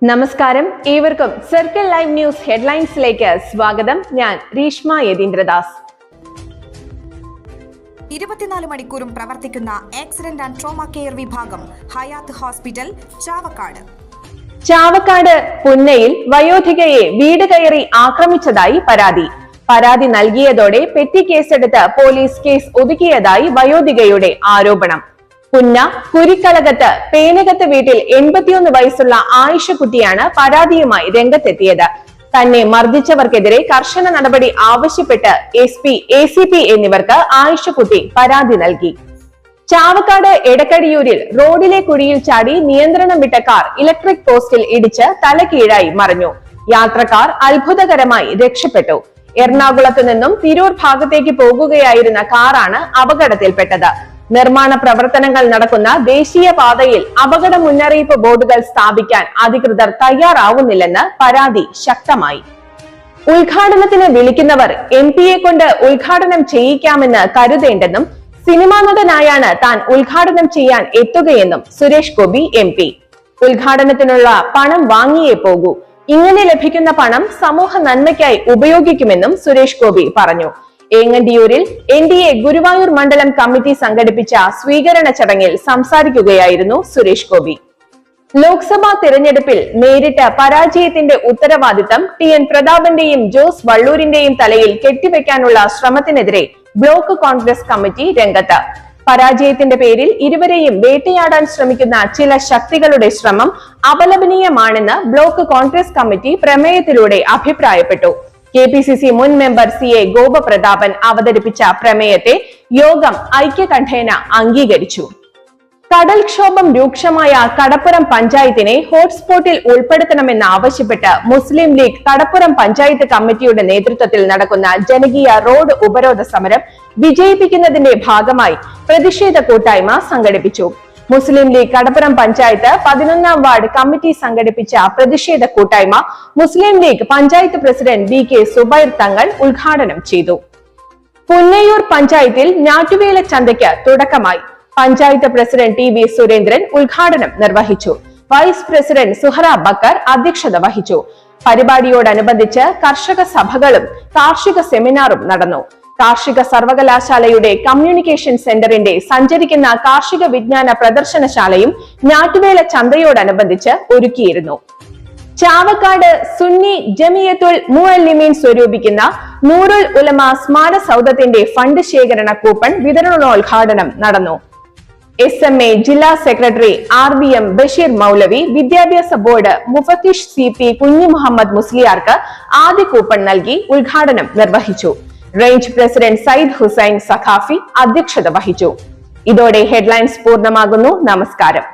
നമസ്കാരം, ഏവർക്കും circle live news ഹെഡ്ലൈൻസിലേക്ക് സ്വാഗതം. ഞാൻ രീഷ്മ യതീന്ദ്രദാസ്. 24 മണിക്കൂറും പ്രവർത്തിക്കുന്ന ആക്സിഡന്റ് ആൻഡ് ട്രോമ കെയർ വിഭാഗം ഹയാത്ത് ഹോസ്പിറ്റൽ ചാവക്കാട് പുന്നയിൽ വയോധികയെ വീട് കയറി ആക്രമിച്ചതായി പരാതി നൽകിയതോടെ പെറ്റി കേസെടുത്ത് പോലീസ് കേസ് ഒതുക്കിയതായി വയോധികയുടെ ആരോപണം. പുന്ന കുരിക്കളകത്ത് പേനകത്ത് വീട്ടിൽ 81 വയസ്സുള്ള ആയിഷക്കുട്ടിയാണ് പരാതിയുമായി രംഗത്തെത്തിയത്. തന്നെ മർദ്ദിച്ചവർക്കെതിരെ കർശന നടപടി ആവശ്യപ്പെട്ട് SP, ACP എന്നിവർക്ക് ആയിഷക്കുട്ടി പരാതി നൽകി. ചാവക്കാട് എടക്കടിയൂരിൽ റോഡിലെ കുഴിയിൽ ചാടി നിയന്ത്രണം വിട്ട കാർ ഇലക്ട്രിക് പോസ്റ്റിൽ ഇടിച്ച് തലകീഴായി മറിഞ്ഞു. യാത്രക്കാർ അത്ഭുതകരമായി രക്ഷപ്പെട്ടു. എറണാകുളത്തു നിന്നും തിരൂർ ഭാഗത്തേക്ക് പോകുകയായിരുന്ന കാറാണ് അപകടത്തിൽപ്പെട്ടത്. നിർമ്മാണ പ്രവർത്തനങ്ങൾ നടക്കുന്ന ദേശീയ പാതയിൽ അപകട മുന്നറിയിപ്പ് ബോർഡുകൾ സ്ഥാപിക്കാൻ അധികൃതർ തയ്യാറാവുന്നില്ലെന്ന് പരാതി ശക്തമായി. ഉദ്ഘാടനത്തിന് വിളിക്കുന്നവർ MP-യെ കൊണ്ട് ഉദ്ഘാടനം ചെയ്യിക്കാമെന്ന് കരുതേണ്ടെന്നും സിനിമാ നടനായാണ് താൻ ഉദ്ഘാടനം ചെയ്യാൻ എത്തുകയെന്നും സുരേഷ് ഗോപി MP. ഉദ്ഘാടനത്തിനുള്ള പണം വാങ്ങിയേ പോകൂ. ഇങ്ങനെ ലഭിക്കുന്ന പണം സമൂഹ നന്മയ്ക്കായി ഉപയോഗിക്കുമെന്നും സുരേഷ് ഗോപി പറഞ്ഞു. ഏങ്ങണ്ടിയൂരിൽ NDA ഗുരുവായൂർ മണ്ഡലം കമ്മിറ്റി സംഘടിപ്പിച്ച സ്വീകരണ ചടങ്ങിൽ സംസാരിക്കുകയായിരുന്നു സുരേഷ് ഗോപി. ലോക്സഭാ തിരഞ്ഞെടുപ്പിൽ നേരിട്ട പരാജയത്തിന്റെ ഉത്തരവാദിത്തം TN പ്രതാപന്റെയും ജോസ് വള്ളൂരിന്റെയും തലയിൽ കെട്ടിവെക്കാനുള്ള ശ്രമത്തിനെതിരെ ബ്ലോക്ക് കോൺഗ്രസ് കമ്മിറ്റി രംഗത്ത്. പരാജയത്തിന്റെ പേരിൽ ഇരുവരെയും വേട്ടയാടാൻ ശ്രമിക്കുന്ന ചില ശക്തികളുടെ ശ്രമം അപലപനീയമാണെന്ന് ബ്ലോക്ക് കോൺഗ്രസ് കമ്മിറ്റി പ്രമേയത്തിലൂടെ അഭിപ്രായപ്പെട്ടു. KPCC മുൻ മെമ്പർ CA ഗോപപ്രതാപൻ അവതരിപ്പിച്ച പ്രമേയത്തെ യോഗം ഐക്യകണ്ഠേന അംഗീകരിച്ചു. കടൽക്ഷോഭം രൂക്ഷമായ കടപ്പുറം പഞ്ചായത്തിനെ ഹോട്ട്സ്പോട്ടിൽ ഉൾപ്പെടുത്തണമെന്നാവശ്യപ്പെട്ട് മുസ്ലിം ലീഗ് കടപ്പുറം പഞ്ചായത്ത് കമ്മിറ്റിയുടെ നേതൃത്വത്തിൽ നടക്കുന്ന ജനകീയ റോഡ് ഉപരോധ സമരം വിജയിപ്പിക്കുന്നതിന്റെ ഭാഗമായി പ്രതിഷേധ കൂട്ടായ്മ സംഘടിപ്പിച്ചു. മുസ്ലിം ലീഗ് കടപ്പുറം പഞ്ചായത്ത് 11ാം വാർഡ് കമ്മിറ്റി സംഘടിപ്പിച്ച പ്രതിഷേധ കൂട്ടായ്മ Muslim League panchayat president BK Subair Thangal ഉദ്ഘാടനം ചെയ്തു. പുന്നയൂർ പഞ്ചായത്തിൽ ഞാറ്റുവേല ചന്തയ്ക്ക് തുടക്കമായി. പഞ്ചായത്ത് പ്രസിഡന്റ് TV സുരേന്ദ്രൻ ഉദ്ഘാടനം നിർവഹിച്ചു. വൈസ് പ്രസിഡന്റ് സുഹറ ബക്കർ അധ്യക്ഷത വഹിച്ചു. പരിപാടിയോടനുബന്ധിച്ച് കർഷക സഭകളും കാർഷിക സെമിനാറും നടന്നു. കാർഷിക സർവകലാശാലയുടെ കമ്മ്യൂണിക്കേഷൻ സെന്ററിന്റെ സഞ്ചരിക്കുന്ന കാർഷിക വിജ്ഞാന പ്രദർശനശാലയും ഞാറ്റുവേല ചന്തയോടനുബന്ധിച്ച് ഒരുക്കിയിരുന്നു. ചാവക്കാട് സുന്നി ജമിയത്തുൽ മുഅല്ലിമീൻ സ്വരൂപിക്കുന്ന നൂറുൽ ഉലമ സ്മാരസൗധത്തിന്റെ ഫണ്ട് ശേഖരണ കൂപ്പൺ വിതരണോദ്ഘാടനം നടന്നു. SMA ജില്ലാ സെക്രട്ടറി RBM ബഷീർ മൗലവി, വിദ്യാഭ്യാസ ബോർഡ് മുഫത്തിഷ് CP കുഞ്ഞു മുഹമ്മദ് മുസ്ലിയാർക്ക് ആദ്യ കൂപ്പൺ നൽകി ഉദ്ഘാടനം നിർവഹിച്ചു. റേഞ്ച് പ്രസിഡന്റ് സയ്യിദ് ഹുസൈൻ സഖാഫി അധ്യക്ഷത വഹിച്ചു. ഇതോടെ ഹെഡ്ലൈൻസ് പൂർണ്ണമാകുന്നു. നമസ്കാരം.